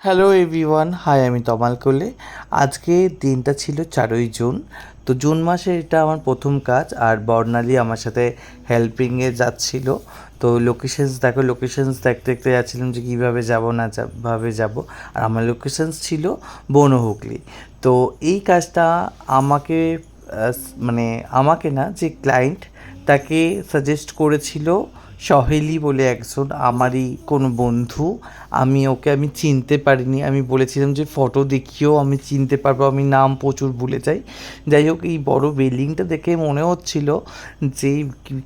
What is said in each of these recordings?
Hello everyone, high, আমি তমাল কোলে। আজকে দিনটা ছিল 4ই জুন। তো জুন মাসে এটা আমার প্রথম কাজ, আর বর্ণালী আমার সাথে হেল্পিংয়ে যাচ্ছিল। তো লোকেশনস লোকেশনস দেখতে দেখতে যাচ্ছিলাম যে কীভাবে যাব না ভাবে যাব। আর আমার লোকেশনস ছিল বনহুগলি। তো এই কাজটা আমাকে মানে আমাকে না, যে ক্লায়েন্ট তাকে সাজেস্ট করেছিল সহেলি বলে একজন আমারই কোনো বন্ধু। আমি চিনতে পারিনি। আমি বলেছিলাম যে ফটো দেখিয়েও আমি চিনতে পারবো, আমি নাম প্রচুর ভুলে যাই। যাই হোক, এই বড় বিল্ডিংটা দেখে মনে হচ্ছিল যে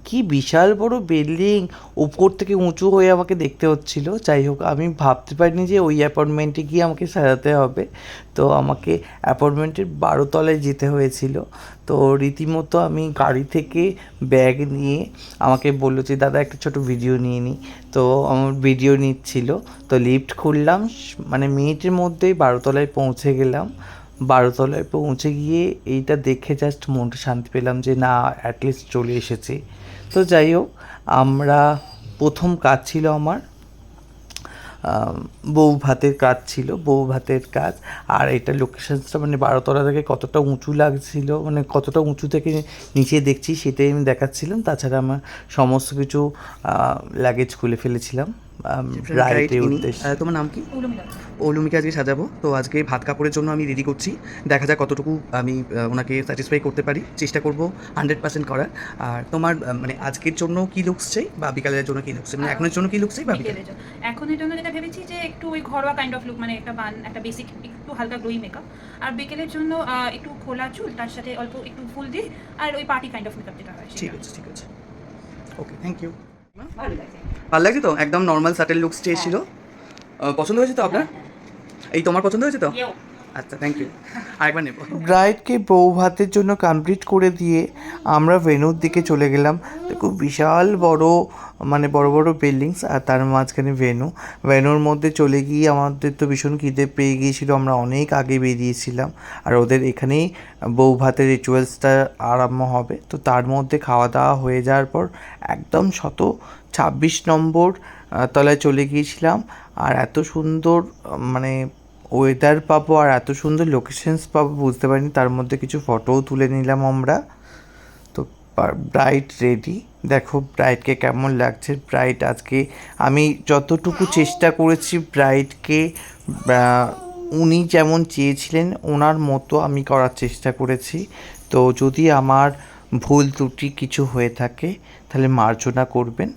কি বিশাল বড় বিল্ডিং, উপর থেকে উঁচু হয়ে আমাকে দেখতে হচ্ছিল। যাই হোক, আমি ভাবতে পারিনি যে ওই অ্যাপার্টমেন্টে গিয়ে আমাকে সাজাতে হবে। তো আমাকে অ্যাপার্টমেন্টের 12তলায় যেতে হয়েছিল। তো রীতিমতো আমি গাড়ি থেকে ব্যাগ নিয়ে আমাকে বললো যে দাদা একটা ছোটো ভিডিও নিয়ে নিই। তো আমার ভিডিও নিচ্ছিল। তো লিফট খুললাম, মানে মিনিটের মধ্যেই 12তলায় পৌঁছে গেলাম। 12তলায় পৌঁছে গিয়ে এইটা দেখে জাস্ট মনটা শান্তি পেলাম যে না, অ্যাটলিস্ট চলে এসেছি। তো যাই হোক, আমরা প্রথম কাজ ছিল আমার বউ ভাতের কাজ ছিল, বউ ভাতের কাজ। আর এটা লোকেশনসটা মানে 12তলা থেকে কতটা উঁচু লাগছিল, মানে কতটা উঁচু থেকে নিচে দেখছি সেটাই আমি দেখাচ্ছিলাম। তাছাড়া আমার সমস্ত কিছু লাগেজ খুলে ফেলেছিলাম রাইটের উদ্দেশ্যে। তোমার নাম কি? অলুমিকে আজকে সাজাবো, তো আজকে ভাত কাপড়ের জন্য আমি রেডি করছি। দেখা যাক কতটুকু আমি ওনাকে স্যাটিসফাই করতে পারি, চেষ্টা করব 100% করার। আর তোমার মানে আজকের জন্য কি লুকস চাই, বা বিকালের জন্য কি লুকস চাই, মানে এখনের জন্য কি লুকস চাই বা বিকালের জন্য? এখনের জন্য যেটা ভেবেছি যে একটু ওই ঘরোয়া কাইন্ড অফ লুক, মানে একটা বান, একটা বেসিক একটু হালকা গ্লোই মেকআপ। আর বিকেলের জন্য একটু খোলা চুল, তার সাথে অল্প একটু ফুল দিয়ে, আর ওই পার্টি কাইন্ড অফ মেকআপ যেটা হয় ঠিক আছে, ঠিক আছে, ওকে, থ্যাংক ইউ। ভালো লাগছে। ভালো লাগছে তো, একদম নর্মাল সাটেল লুকস চেয়েছিল। পছন্দ হয়েছে তো আপনার? এই তোমার পছন্দ হয়েছে তো? আচ্ছা, থ্যাংক ইউ। আরেকবার নেব। ব্রাইডকে বউ ভাতের জন্য কমপ্লিট করে দিয়ে আমরা ভেন্যুর দিকে চলে গেলাম। দেখো বিশাল বড়, মানে বড় বড় বিল্ডিংস, আর তার মাঝখানে ভেন্যুর মধ্যে চলে গিয়ে আমাদের তো ভীষণ খিদে পেয়ে গিয়েছিলো। আমরা অনেক আগে বেরিয়েছিলাম, আর ওদের এখানেই বউ ভাতের রিচুয়ালসটা আরম্ভ হবে। তো তার মধ্যে খাওয়া দাওয়া হয়ে যাওয়ার পর একদম 126 নম্বর তলায় চলে গিয়েছিলাম। আর এত সুন্দর মানে ওয়েদার পাবো আর এত সুন্দর লোকেশনস পাবো বুঝতে পারিনি। তার মধ্যে কিছু ফটোও তুলে নিলাম আমরা। তো ব্রাইড রেডি, দেখো ব্রাইডকে কেমন লাগছে। ব্রাইড আজকে আমি যতটুকু চেষ্টা করেছি ব্রাইডকে উনি যেমন চেয়েছিলেন ওনার মতো আমি করার চেষ্টা করেছি। তো যদি আমার ভুল ত্রুটি কিছু হয়ে থাকে তাহলে মার্জনা করবেন,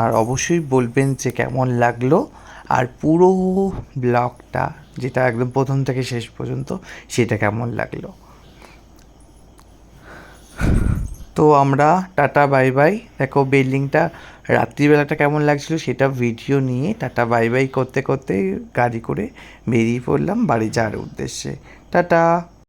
আর অবশ্যই বলবেন যে কেমন লাগলো। আর পুরো ব্লগটা, যেটা একদম প্রথম থেকে শেষ পর্যন্ত, সেটা কেমন লাগলো। তো আমরা টাটা বাই বাই। দেখো বিল্ডিংটা রাত্রিবেলাটা কেমন লাগছিল সেটা ভিডিও নিয়ে টাটা বাই বাই করতে করতে গাড়ি করে বেরিয়ে পড়লাম বাড়ি যাওয়ার উদ্দেশ্যে। টাটা।